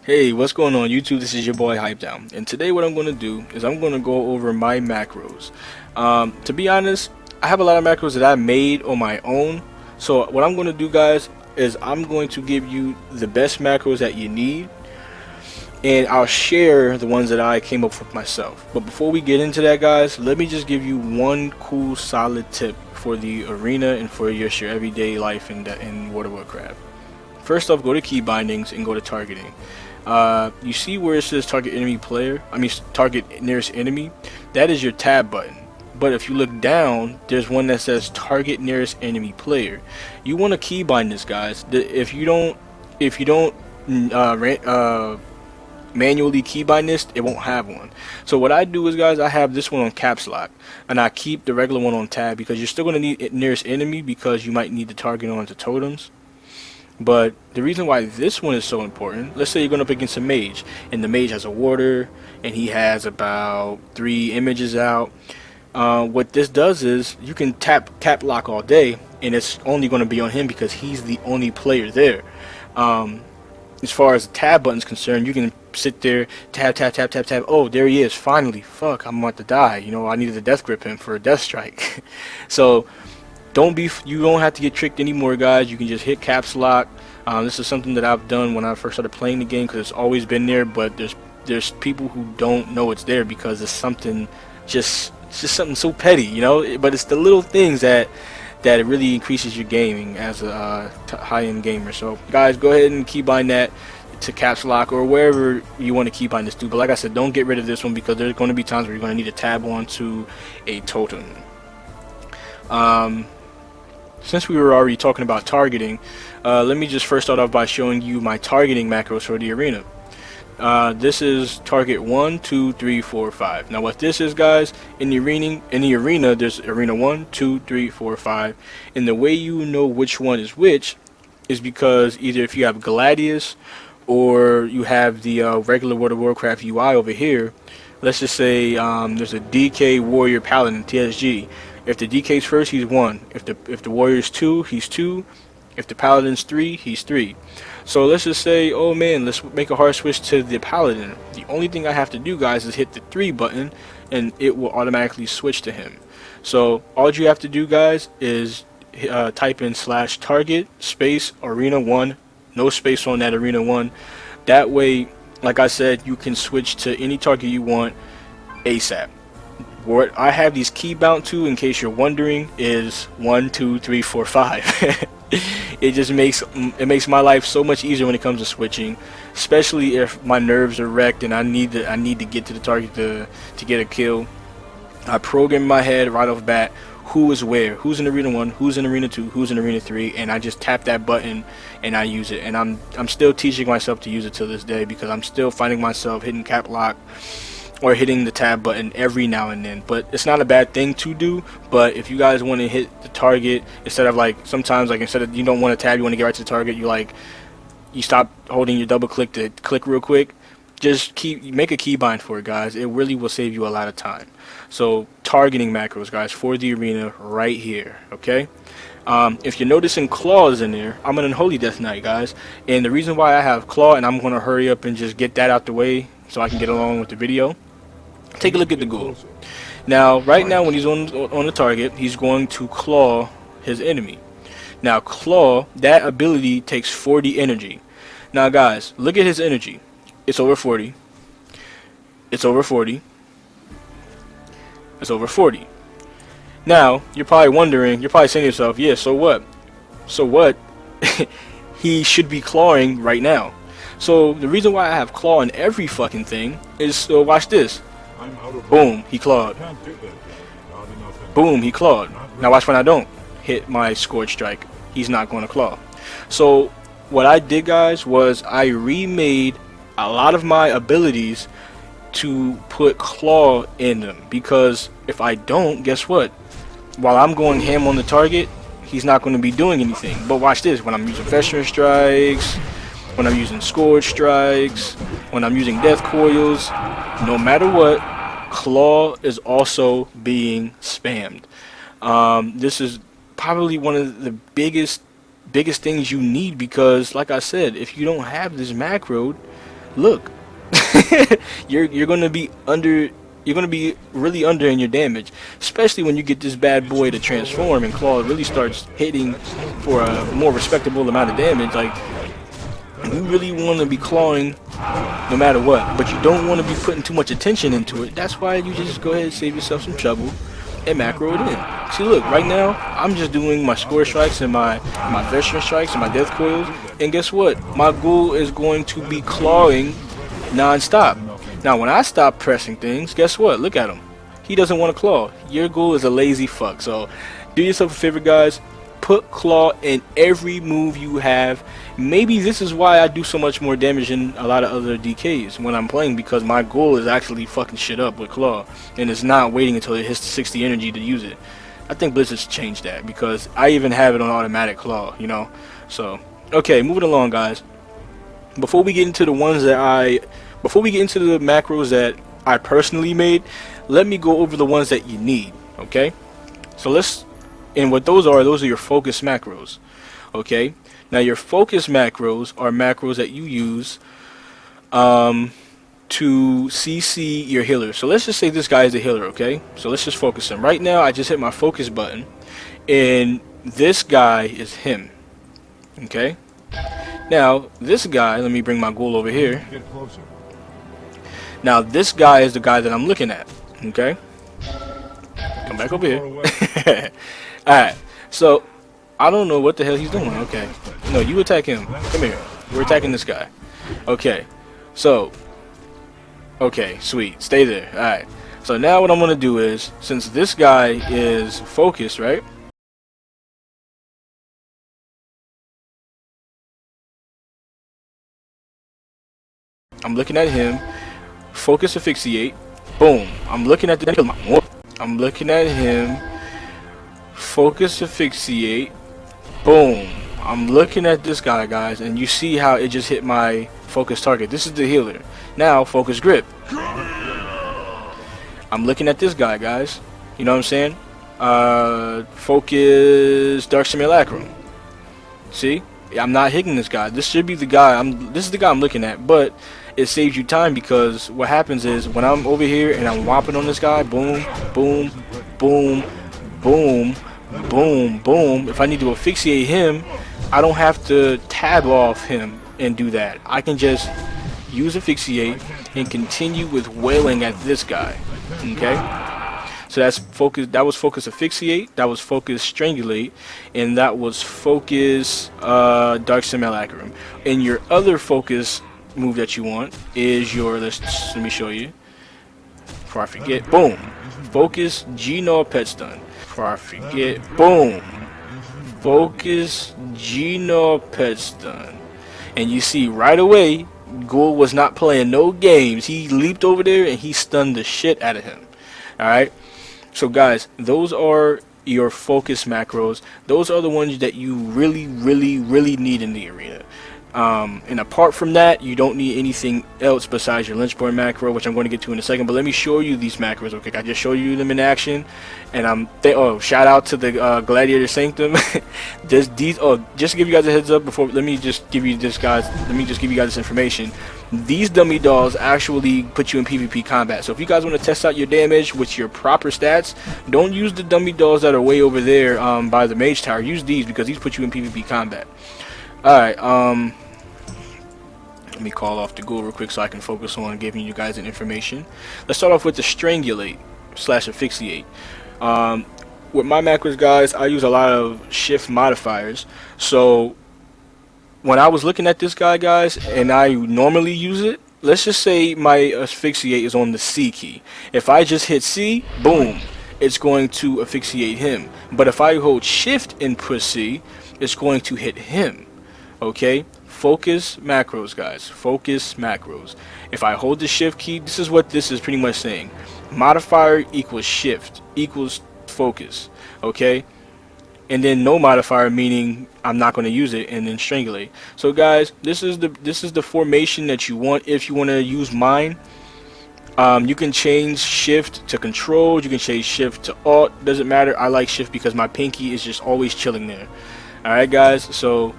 Hey, what's going on YouTube? This is your boy Hype Down, and today what I'm going to do is I'm going to go over my macros. To be honest, I have a lot of macros that I made on my own. So what I'm going to do, guys, is I'm going to give you the best macros that you need, and I'll share the ones that I came up with myself. But before we get into that, guys, let me just give you one cool solid tip for the arena and for your everyday life in World of Warcraft. First off, go to key bindings and go to targeting. You see where it says target enemy player, target nearest enemy? That is your tab button. But if you look down, there's one that says target nearest enemy player. You want to keybind this, guys. If you don't manually keybind this, it won't have one. So what I do is, guys, I have this one on caps lock, and I keep the regular one on tab because you're still going to need nearest enemy because you might need to target onto totems. But the reason why this one is so important, let's say you're going up against a mage, and the mage has a warder, and he has about 3 images out. What this does is, you can tap cap lock all day, and it's only going to be on him because he's the only player there. As far as the tab button is concerned, you can sit there, tab, tab, tab, tab, tab. Oh, there he is, finally. Fuck, I'm about to die. You know, I needed to death grip him for a death strike. So you don't have to get tricked anymore, guys. You can just hit caps lock. This is something that I've done when I first started playing the game because it's always been there, but there's people who don't know it's there because it's something just something so petty, you know. But it's the little things that it really increases your gaming as a high-end gamer. So guys, go ahead and keybind that to caps lock or wherever you want to keybind this to. But like I said, don't get rid of this one because there's going to be times where you're going to need to tab onto a totem. Since we were already talking about targeting, let me just first start off by showing you my targeting macros for the arena. This is target 1, 2, 3, 4, 5. Now what this is, guys, in the arena there's arena 1, 2, 3, 4, 5, and the way you know which one is which is because either if you have Gladius or you have the regular World of Warcraft UI over here. Let's just say there's a DK Warrior Paladin TSG. If the DK's first, he's 1. If the Warrior's 2, he's 2. If the Paladin's 3, he's 3. So let's just say, oh man, let's make a hard switch to the Paladin. The only thing I have to do, guys, is hit the 3 button, and it will automatically switch to him. So all you have to do, guys, is type in /target space arena 1, no space on that arena 1. That way, like I said, you can switch to any target you want ASAP. What I have these key bound to, in case you're wondering, is 1, 2, 3, 4, 5. It just makes my life so much easier when it comes to switching, especially if my nerves are wrecked and I need to get to the target to get a kill. I program in my head right off bat who is where, who's in arena 1, who's in arena 2, who's in arena 3, and I just tap that button and I use it. And I'm still teaching myself to use it till this day because I'm still finding myself hitting cap lock or hitting the tab button every now and then. But it's not a bad thing to do. But if you guys want to hit the target instead of, like, sometimes, like, instead of you don't want to tab, you want to get right to the target, you stop holding your double click to click real quick. Just make a keybind for it, guys. It really will save you a lot of time. So targeting macros, guys, for the arena right here. Okay. If you're noticing claws in there, I'm an Unholy Death Knight, guys, and the reason why I have claw, and I'm going to hurry up and just get that out the way so I can get along with the video. Take a look at the ghoul. Now, right now, when he's on the target, he's going to claw his enemy. Now, claw, that ability takes 40 energy. Now, guys, look at his energy. It's over 40. It's over 40. It's over 40. Now, you're probably wondering, you're probably saying to yourself, yeah, so what? So what? He should be clawing right now. So, the reason why I have claw in every fucking thing is, watch this. Boom, he clawed. Boom, he clawed. Now watch when I don't hit my Scourge Strike. He's not going to claw. So what I did, guys, was I remade a lot of my abilities to put claw in them. Because if I don't, guess what? While I'm going ham on the target, he's not going to be doing anything. But watch this. When I'm using Festering Strikes, when I'm using Scourge Strikes, when I'm using Death Coils, no matter what, claw is also being spammed. This is probably one of the biggest things you need because, like I said, if you don't have this macro, look, you're gonna be under. You're gonna be really under in your damage, especially when you get this bad boy to transform and claw really starts hitting for a more respectable amount of damage. Like, you really want to be clawing no matter what, but you don't want to be putting too much attention into it. That's why you just go ahead and save yourself some trouble and macro it in. See, look, right now I'm just doing my score strikes and my veteran strikes and my death coils, and guess what? My ghoul is going to be clawing non-stop. Now when I stop pressing things, guess what? Look at him. He doesn't want to claw. Your ghoul is a lazy fuck. So do yourself a favor, guys. Put claw in every move you have. Maybe this is why I do so much more damage than a lot of other DKs when I'm playing, because my ghoul is actually fucking shit up with claw and it's not waiting until it hits 60 energy to use it. I think Blizzard's changed that, because I even have it on automatic claw, you know. So okay, moving along, guys. Before we get into the macros that I personally made, let me go over the ones that you need. Okay, so and what those are your focus macros. Okay, now your focus macros are macros that you use to CC your healer. So let's just say this guy is a healer. Okay, so let's just focus him. Right now I just hit my focus button and this guy is him. Okay, now this guy, let me bring my ghoul over here. Now this guy is the guy that I'm looking at. Okay, come back over here. Alright, so I don't know what the hell he's doing. Okay, no, you attack him. Come here, we're attacking this guy. Okay, so okay, sweet, stay there. Alright, so now what I'm gonna do is, since this guy is focused, right, I'm looking at him. Focus asphyxiate. Boom. I'm looking at him. Focus asphyxiate. Boom. I'm looking at this guy, guys, and you see how it just hit my focus target. This is the healer. Now focus grip. I'm looking at this guy, guys. You know what I'm saying? Focus dark simulacrum. See? I'm not hitting this guy. This should be the guy. This is the guy I'm looking at, but it saves you time, because what happens is when I'm over here and I'm whopping on this guy, boom, boom, boom, boom, boom, boom. If I need to asphyxiate him, I don't have to tab off him and do that. I can just use asphyxiate and continue with wailing at this guy. Okay? So that's focus. That was focus asphyxiate. That was focus strangulate, and that was focus dark simulacrum. And your other focus move that you want is your, let me show you before I forget. Boom, focus Gno pet stun. Before I forget, boom, focus Gno pet stun. And you see right away, Ghoul was not playing no games. He leaped over there and he stunned the shit out of him. Alright, so guys, those are your focus macros. Those are the ones that you really need in the arena. And apart from that, you don't need anything else besides your Lynchburn macro, which I'm going to get to in a second. But let me show you these macros. Okay, I just showed you them in action, and oh, shout out to the Gladiator Sanctum. just to give you guys a heads up before, let me just give you this information. These dummy dolls actually put you in PvP combat. So if you guys want to test out your damage with your proper stats, don't use the dummy dolls that are way over there by the mage tower. Use these, because these put you in PvP combat. Alright, let me call off the ghoul real quick so I can focus on giving you guys an information. Let's start off with the strangulate / asphyxiate. With my macros, guys, I use a lot of shift modifiers. So when I was looking at this guy, guys, and I normally use it, let's just say my asphyxiate is on the C key. If I just hit C, boom, it's going to asphyxiate him. But if I hold shift and push C, it's going to hit him. Okay, focus macros, guys. Focus macros. If I hold the shift key, this is what this is pretty much saying. Modifier equals shift equals focus. Okay, and then no modifier, meaning I'm not going to use it, and then strangulate. So guys, this is the formation that you want. If you want to use mine, you can change shift to control. You can change shift to alt. Doesn't matter. I like shift because my pinky is just always chilling there. All right, guys. So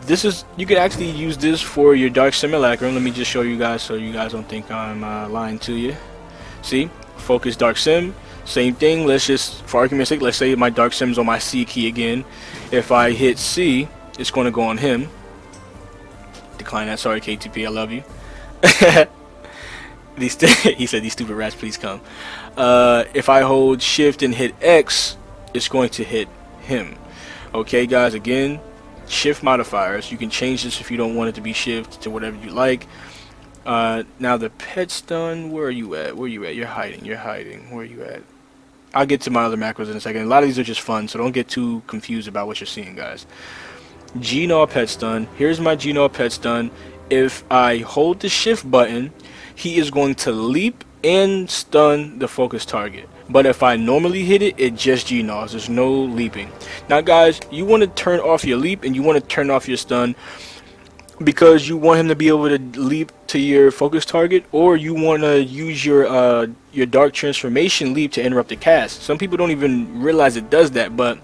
this is, you can actually use this for your dark simulacrum. Let me just show you guys so you guys don't think I'm lying to you. See, focus dark sim, same thing. Let's just, for argument's sake, let's say my dark sim's on my C key again. If I hit C, it's going to go on him. Decline that. Sorry, KTP, I love you. He said, "These stupid rats, please come." If I hold shift and hit X, it's going to hit him. Okay, guys, again, shift modifiers. You can change this if you don't want it to be shift to whatever you like. Now the pet's done. Where are you at? Where are you at? You're hiding. You're hiding. Where are you at? I'll get to my other macros in a second. A lot of these are just fun, so don't get too confused about what you're seeing, guys. Gnaw pet's done. Here's my Gnaw pet's done. If I hold the shift button, he is going to leap and stun the focus target. But if I normally hit it, it just Gnaws. There's no leaping. Now, guys, you want to turn off your leap and you want to turn off your stun because you want him to be able to leap to your focus target, or you want to use your dark transformation leap to interrupt the cast. Some people don't even realize it does that, but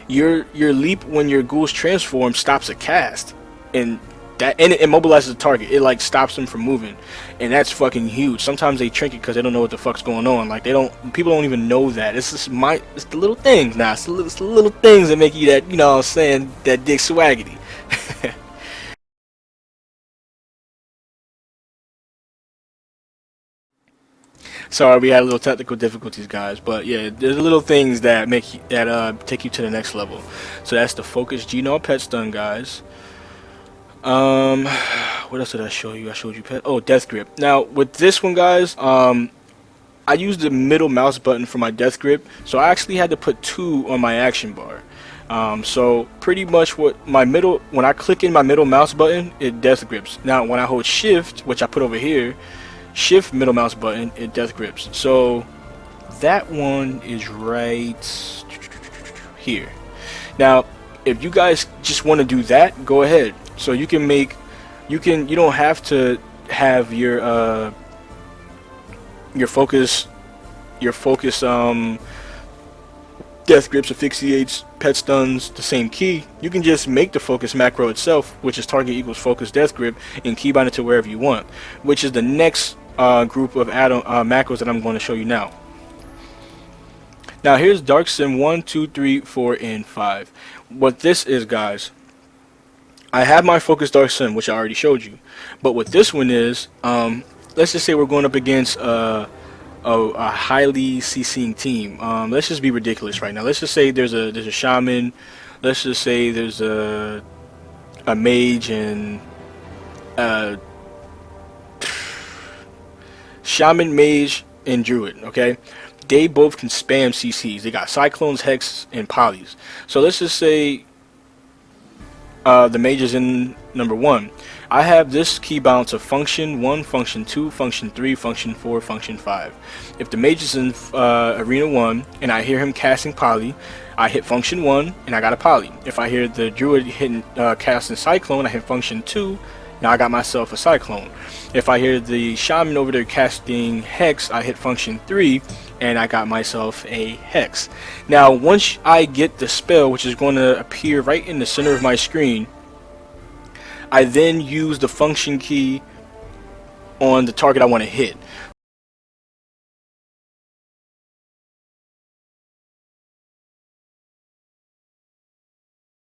your leap when your ghouls transform stops a cast, and it immobilizes the target. It like stops them from moving, and that's fucking huge. Sometimes they trink it because they don't know what the fuck's going on. Like people don't even know that. It's just it's the little things now. It's the little things that make you that, you know what I'm saying, that dick swaggity. Sorry, we had a little technical difficulties, guys, but yeah, there's little things that take you to the next level. So that's the focus Gnaw pet's done, guys. What else did I show you? I showed you pet. Oh, death grip. Now with this one, guys, I used the middle mouse button for my death grip, so I actually had to put 2 on my action bar. So pretty much when I click in my middle mouse button, it death grips. Now when I hold shift, which I put over here, shift middle mouse button, it death grips. So that one is right here. Now if you guys just want to do that, go ahead. So you don't have to have your focus death grips, asphyxiates, pet stuns the same key. You can just make the focus macro itself, which is target equals focus death grip, and keybind it to wherever you want, which is the next group of macros that I'm going to show you now. Now here's dark sim 1, 2, 3, 4, and 5. What this is, guys, I have my focus dark sim, which I already showed you, but what this one is, let's just say we're going up against a highly CCing team. Let's just be ridiculous right now. Let's just say there's a shaman. Let's just say there's a mage and shaman, mage, and druid. Okay, they both can spam CCs. They got cyclones, hex, and polys. So let's just say the mage is in number 1. I have this key balance of function 1, function 2, function 3, function 4, function 5. If the mage is in arena 1 and I hear him casting poly, I hit function 1 and I got a poly. If I hear the druid hitting casting cyclone, I hit function 2. Now I got myself a cyclone. If I hear the shaman over there casting hex, I hit function 3 and I got myself a hex. Now once I get the spell, which is going to appear right in the center of my screen, I then use the function key on the target I want to hit.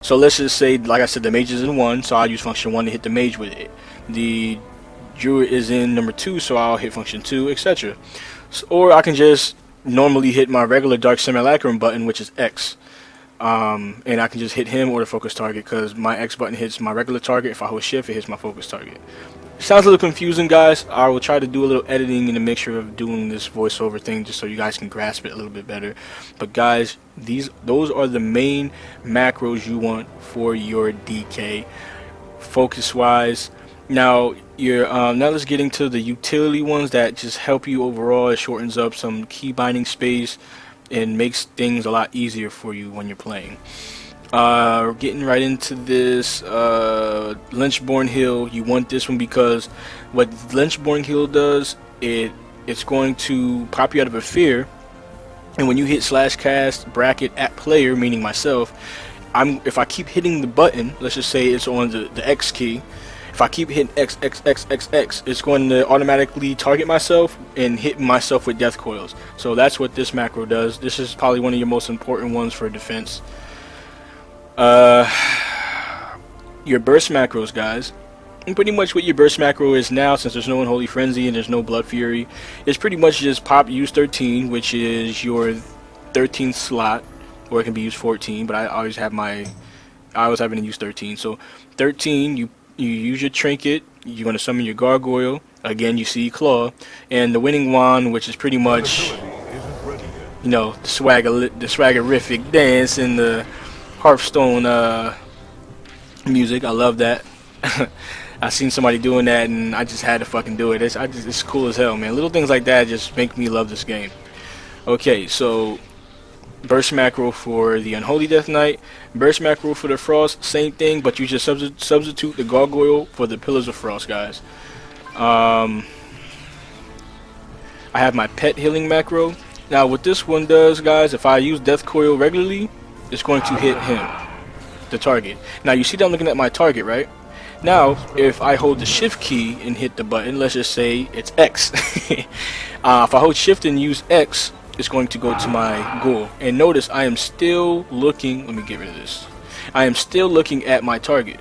So let's just say, like I said, the mage is in 1, so I'll use function 1 to hit the mage with it. The druid is in number 2, so I'll hit function 2, etc. Or I can just normally hit my regular dark simulacrum button, which is X. And I can just hit him or the focus target, because my X button hits my regular target. If I hold shift, it hits my focus target. Sounds a little confusing, guys. I will try to do a little editing in a mixture of doing this voiceover thing just so you guys can grasp it a little bit better. But guys, those are the main macros you want for your DK focus wise. Now now let's get into the utility ones that just help you overall. It shortens up some key binding space and makes things a lot easier for you when you're playing. We're getting right into this. Lynchborn Heal. You want this one because what Lynchborn Heal does, it's going to pop you out of a fear, and when you hit /cast bracket at player, meaning myself, if I keep hitting the button, let's just say it's on the X key. If I keep hitting X, X, X, X, X, it's going to automatically target myself and hit myself with death coils. So that's what this macro does. This is probably one of your most important ones for defense. Your burst macros, guys. And pretty much what your burst macro is now, since there's no Unholy Frenzy and there's no Blood Fury, is pretty much just pop use 13, which is your 13th slot, or it can be used 14, but I always have it in use 13. So 13, you use your trinket, you're going to summon your gargoyle, again you see claw, and the winning wand, which is pretty much, you know, the swaggerific dance and the Hearthstone music. I love that. I seen somebody doing that and I just had to fucking do it. It's cool as hell, man. Little things like that just make me love this game. Okay, so burst macro for the Unholy Death Knight, burst macro for the Frost, same thing, but you just substitute the Gargoyle for the Pillars of Frost, guys. I have my pet healing macro. Now what this one does, guys, if I use Death Coil regularly, it's going to hit him, the target. Now you see that I'm looking at my target, right? Now if I hold the shift key and hit the button, let's just say it's X. If I hold shift and use X, it's going to go to my ghoul. And notice I am still looking, let me get rid of this. I am still looking at my target.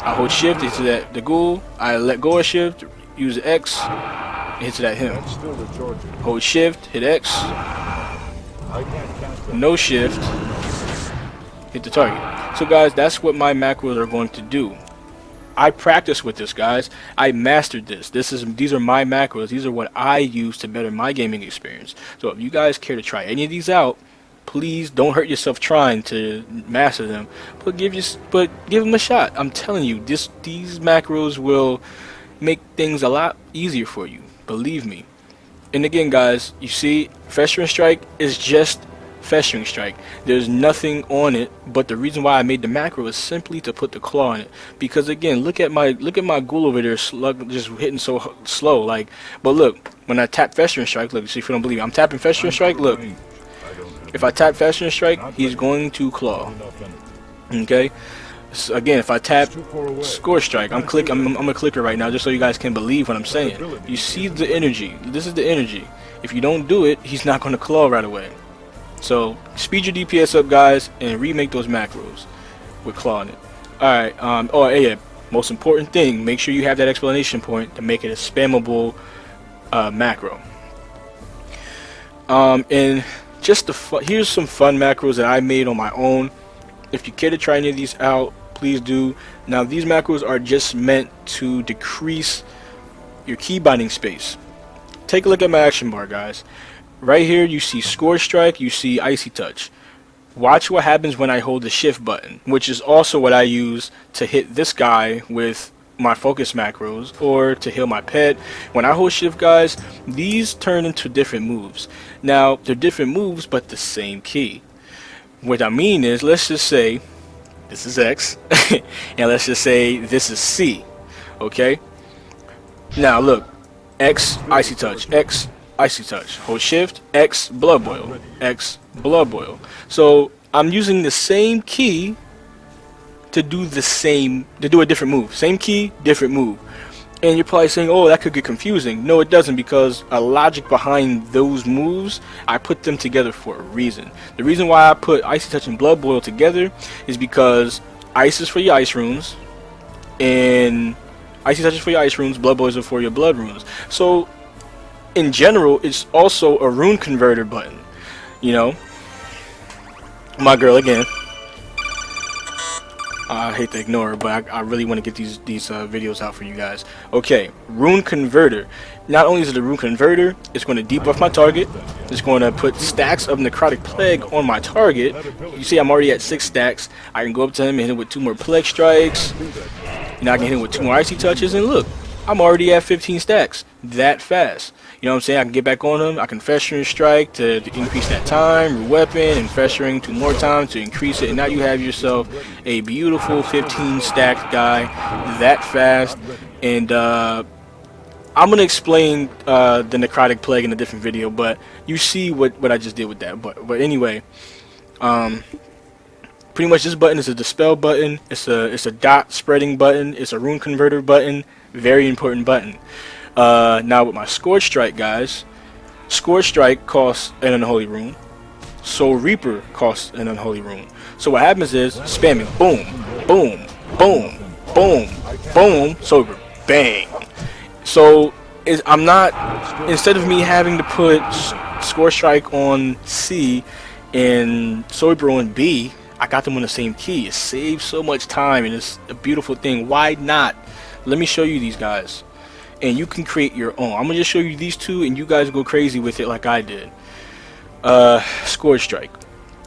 I hold shift, it's at the ghoul, I let go of shift, use X, hits it at him. Hold shift, hit X, no shift, hit the target. So guys, that's what my macros are going to do. I practice with this, guys. I mastered this. These are my macros. These are what I use to better my gaming experience. So if you guys care to try any of these out, please don't hurt yourself trying to master them. But give them a shot. I'm telling you, these macros will make things a lot easier for you. Believe me. And again, guys, you see, Festering Strike is just Festering Strike. There's nothing on it, but the reason why I made the macro is simply to put the claw on it. Because again, look at my ghoul over there, just hitting so slow. Like, but look, when I tap Festering Strike, look, see if you don't believe me, I'm tapping Festering Strike. Look, if I tap Festering Strike, he's going to claw. Okay. So again, if I tap Score Strike, I'm a clicker right now, just so you guys can believe what I'm saying. You see the energy. This is the energy. If you don't do it, he's not going to claw right away. So speed your DPS up, guys, and remake those macros with claw in it. Alright, oh yeah, most important thing, make sure you have that explanation point to make it a spammable macro. And just here's some fun macros that I made on my own. If you care to try any of these out, please do. Now these macros are just meant to decrease your key binding space. Take a look at my action bar, guys. Right here you see Score Strike, you see Icy Touch. Watch what happens when I hold the shift button, which is also what I use to hit this guy with my focus macros, or to heal my pet. When I hold shift, guys, these turn into different moves. Now they're different moves but the same key. What I mean is, let's just say this is X and let's just say this is C. Okay, now look, X, Icy Touch, X, Icy Touch, hold shift, X, Blood Boil, X, Blood Boil. So I'm using the same key to do a different move. Same key, different move. And you're probably saying, oh, that could get confusing. No, it doesn't, because a logic behind those moves, I put them together for a reason. The reason why I put Icy Touch and Blood Boil together is because Ice is for your Ice runes, and Icy Touch is for your Ice runes, Blood Boils are for your Blood runes. So in general, it's also a rune converter button. You know, my girl again. I hate to ignore her, but I really want to get these videos out for you guys. Okay, rune converter. Not only is it a rune converter, it's going to debuff my target. It's going to put stacks of Necrotic Plague on my target. You see, I'm already at 6 stacks. I can go up to him and hit him with 2 more Plague Strikes. And I can hit him with 2 more Icy Touches, and look, I'm already at 15 stacks. That fast. You know what I'm saying? I can get back on him. I can Festering Strike to increase that time, weapon, and Festering 2 more times to increase it. And now you have yourself a beautiful 15 stacked guy that fast. And I'm going to explain the Necrotic Plague in a different video, but you see what I just did with that. But anyway, Pretty much this button is a dispel button, it's a dot spreading button, it's a rune converter button, very important button. Now with my Scorch Strike, guys, Scorch Strike costs an Unholy rune, Soul Reaper costs an Unholy rune. So what happens is spamming, boom, boom, boom, boom, boom, Soul Reaper, bang. So I'm not, instead of me having to put Scorch Strike on C and Soul Reaper on B, I got them on the same key. It saves so much time and it's a beautiful thing. Why not? Let me show you these guys and you can create your own. I'm gonna just show you these two and you guys go crazy with it like I did. Scorch Strike,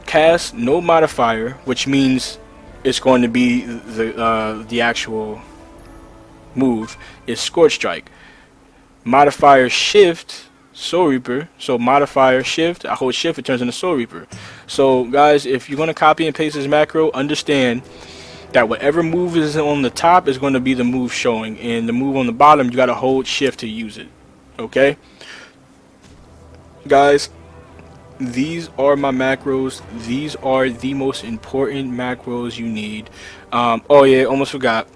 cast no modifier, which means it's going to be the actual move is Scorch Strike. Modifier shift, Soul Reaper. So modifier shift, I hold shift, it turns into Soul Reaper. So guys, if you're going to copy and paste this macro, understand that whatever move is on the top is going to be the move showing, and the move on the bottom you got to hold shift to use it. Okay guys, these are my macros. These are the most important macros you need. Oh yeah, almost forgot.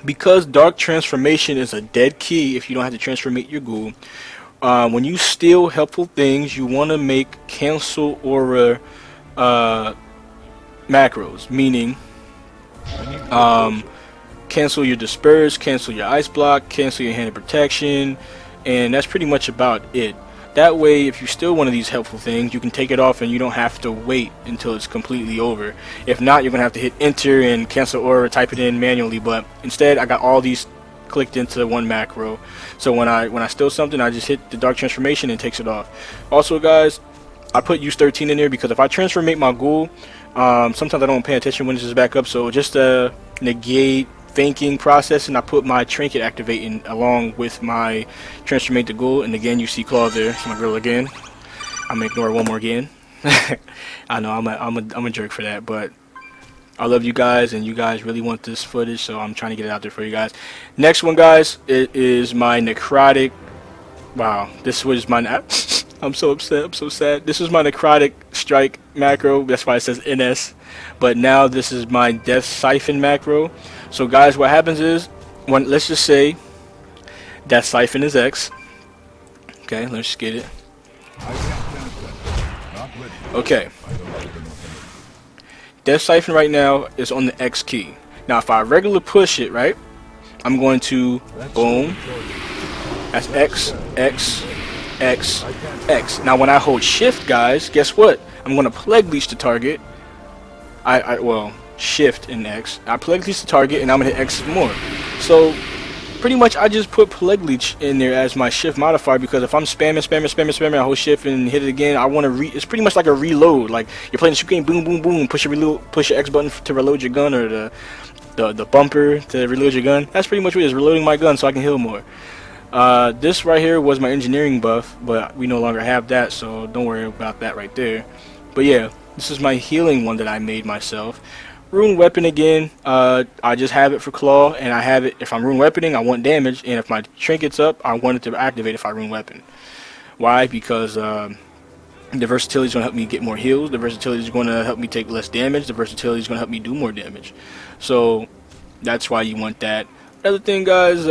Because Dark Transformation is a dead key if you don't have to transformate your ghoul, when you steal helpful things, you want to make cancel aura macros, meaning cancel your disperse, cancel your ice block, cancel your hand of protection, and that's pretty much about it. That way, if you steal one of these helpful things, you can take it off and you don't have to wait until it's completely over. If not, you're going to have to hit enter and cancel aura, type it in manually, but instead I got all these clicked into one macro. So when I steal something, I just hit the Dark Transformation and it takes it off. Also guys, I put use 13 in there because if I transformate my ghoul, sometimes I don't pay attention when this is back up, so just to negate thinking process, and I put my trinket activating along with my transformate the ghoul. And again, you see Claw there. It's my girl again. I'm gonna ignore it one more again. I know I'm a jerk for that, but I love you guys and you guys really want this footage, so I'm trying to get it out there for you guys. Next one guys, it is my Necrotic. Wow, this was my I'm so upset, I'm so sad. This is my Necrotic Strike macro, that's why it says NS. But now this is my Death Siphon macro. So guys, what happens is, when let's just say that Siphon is X. Okay, let's just get it. Okay. Death Siphon right now is on the X key. Now if I regular push it, right, I'm going to boom. That's X, X, X, X. Now when I hold shift, guys, guess what? I'm going to plague leech the target. Well, shift and X. I plague leech the target and I'm going to hit X more. So pretty much I just put plague leech in there as my shift modifier, because if I'm spamming, I hold shift and hit it again, I want to it's pretty much like a reload. Like you're playing the shoot game, boom, boom, boom, push your X button to reload your gun, or the bumper to reload your gun. That's pretty much what it is, reloading my gun so I can heal more. This right here was my engineering buff, but we no longer have that, so don't worry about that right there. But yeah, this is my healing one that I made myself. Rune weapon again, I just have it for claw, and I have it if I'm rune weaponing, I want damage, and if my trinket's up, I want it to activate if I rune weapon. Why? Because the versatility is going to help me get more heals, the versatility is going to help me take less damage, the versatility is going to help me do more damage. So that's why you want that. Another thing guys,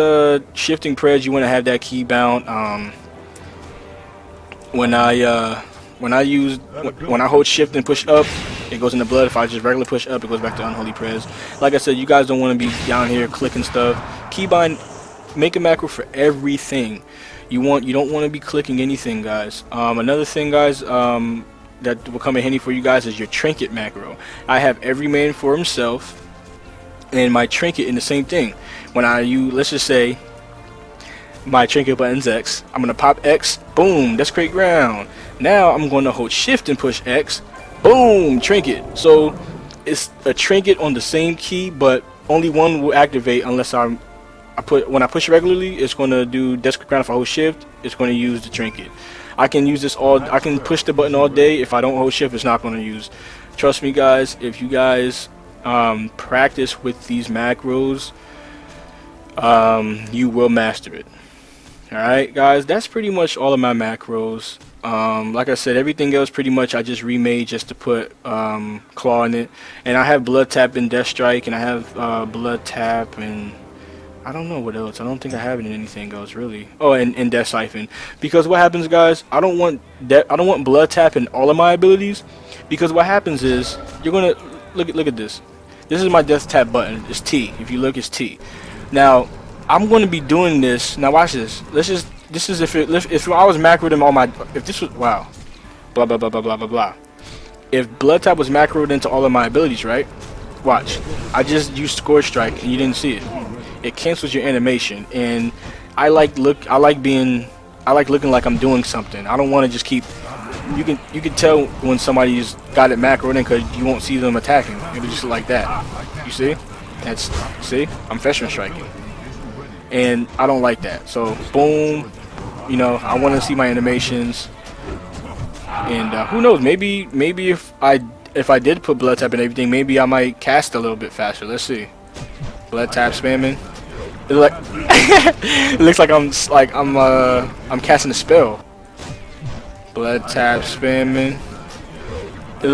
shifting prez, you want to have that key bound. When I hold shift and push up, it goes in the blood. If I just regular push up, it goes back to unholy prez. Like I said, you guys don't want to be down here clicking stuff. Keybind, make a macro for everything. You don't want to be clicking anything, guys. Another thing, guys, that will come in handy for you guys is your trinket macro. I have every man for himself, and my trinket in the same thing. When let's just say my trinket button's X, I'm gonna pop X, boom, that's great ground. Now I'm going to hold shift and push X, boom, trinket. So it's a trinket on the same key, but only one will activate unless when I push regularly, it's going to do desk ground. If I hold shift, it's going to use the trinket. I can use this I can push the button all day. If I don't hold shift, it's not going to use. Trust me guys, if you guys practice with these macros, you will master it. Alright guys, that's pretty much all of my macros. Like I said, everything else pretty much I just remade just to put claw in it. And I have blood tap and death strike, and I have blood tap and I don't know what else. I don't think I have it in anything else really. Oh, and death siphon. Because what happens, guys? I don't want blood tap in all of my abilities. Because what happens is you're gonna look at this. This is my death tap button. It's T. If you look, it's T. Now I'm going to be doing this. Now watch this. This is if I was macroed in all my, if this was, wow, blah blah blah blah blah blah blah. If blood tap was macroed into all of my abilities, right? Watch. I just used scorch strike and you didn't see it. It cancels your animation, and I like looking like I'm doing something. I don't want to just keep. You can tell when somebody's got it macroed in because you won't see them attacking. It'll just like that. You see? See? I'm Feshman striking, and I don't like that. So boom, you know, I want to see my animations, and who knows? Maybe if I did put blood tap and everything, maybe I might cast a little bit faster. Let's see. Blood tap spamming. It looks like I'm casting a spell. Blood tap spamming. It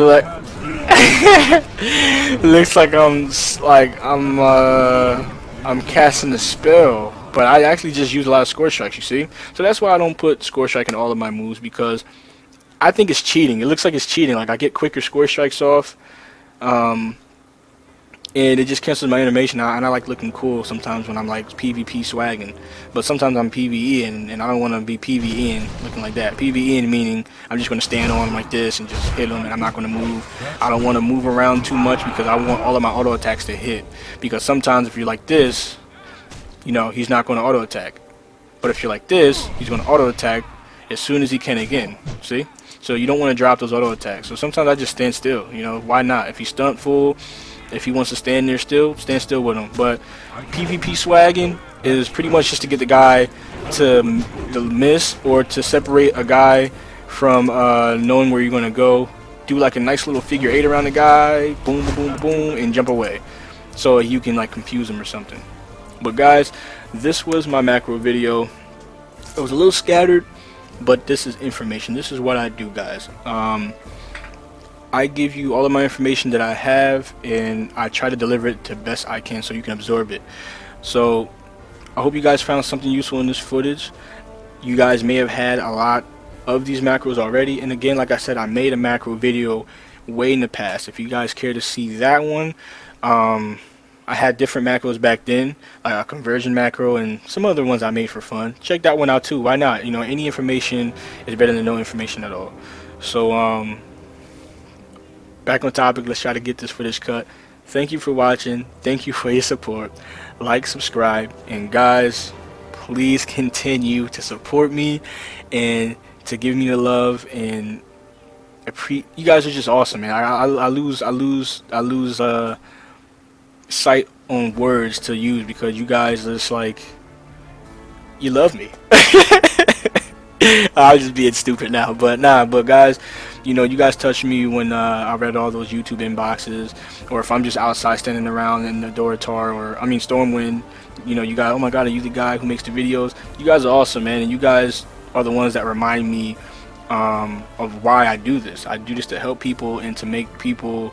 looks like I'm casting a spell, but I actually just use a lot of score strikes. You see, so that's why I don't put score strike in all of my moves, because I think it's cheating. It looks like it's cheating. Like I get quicker score strikes off, and it just cancels my animation. And I like looking cool sometimes when I'm like PvP swagging, but sometimes I'm PvEing, and I don't want to be PvEing looking like that. PvEing meaning I'm just going to stand on him like this and just hit him, and I'm not going to move. I don't want to move around too much because I want all of my auto attacks to hit. Because sometimes if you're like this, you know, he's not going to auto attack. But if you're like this, he's going to auto attack as soon as he can again. See? So you don't want to drop those auto attacks. So sometimes I just stand still. You know, why not? If he's stunt full, if he wants to stand there still, stand still with him. But PvP swagging is pretty much just to get the guy to miss, or to separate a guy from knowing where you're going to go. Do like a nice little figure 8 around the guy, boom, boom, boom, and jump away. So you can like confuse him or something. But guys, this was my macro video. It was a little scattered, but this is information. This is what I do, guys. I give you all of my information that I have, and I try to deliver it the best I can so you can absorb it. So I hope you guys found something useful in this footage. You guys may have had a lot of these macros already, and again, like I said, I made a macro video way in the past. If you guys care to see that one, I had different macros back then, like a conversion macro and some other ones I made for fun. Check that one out too. Why not? You know, any information is better than no information at all. So back on topic, let's try to get this footage cut. Thank you for watching. Thank you for your support. Like, subscribe, and guys, please continue to support me and to give me the love. And you guys are just awesome, man. I lose sight on words to use because you guys are just like, you love me. I'm just being stupid now, but nah, but guys, you know, you guys touch me when I read all those YouTube inboxes, or if I'm just outside standing around in the Doritar, or I mean Stormwind, you know, you guys, oh my god, are you the guy who makes the videos? You guys are awesome, man, and you guys are the ones that remind me of why I do this. I do this to help people and to make people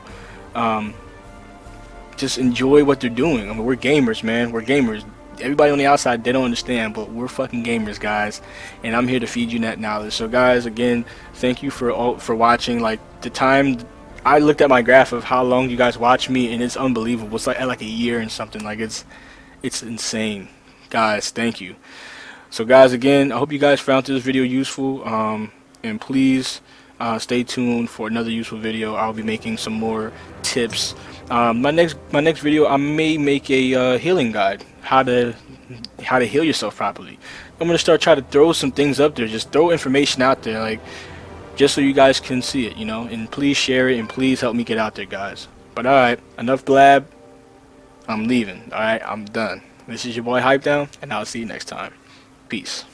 just enjoy what they're doing. I mean, we're gamers, man. We're gamers. Everybody on the outside, they don't understand, but we're fucking gamers, guys, and I'm here to feed you that knowledge. So guys, again, thank you for watching. Like, the time I looked at my graph of how long you guys watch me, and it's unbelievable. It's like at like a year and something. Like, it's insane, guys. Thank you. So guys, again, I hope you guys found this video useful, and please stay tuned for another useful video. I'll be making some more tips. My next video, I may make a healing guide, how to heal yourself properly. I'm gonna start trying to throw some things up there, just throw information out there, like, just so you guys can see it, you know. And please share it, and please help me get out there, guys. But alright, enough blab. I'm leaving. Alright, I'm done. This is your boy Hype Down, and I'll see you next time. Peace.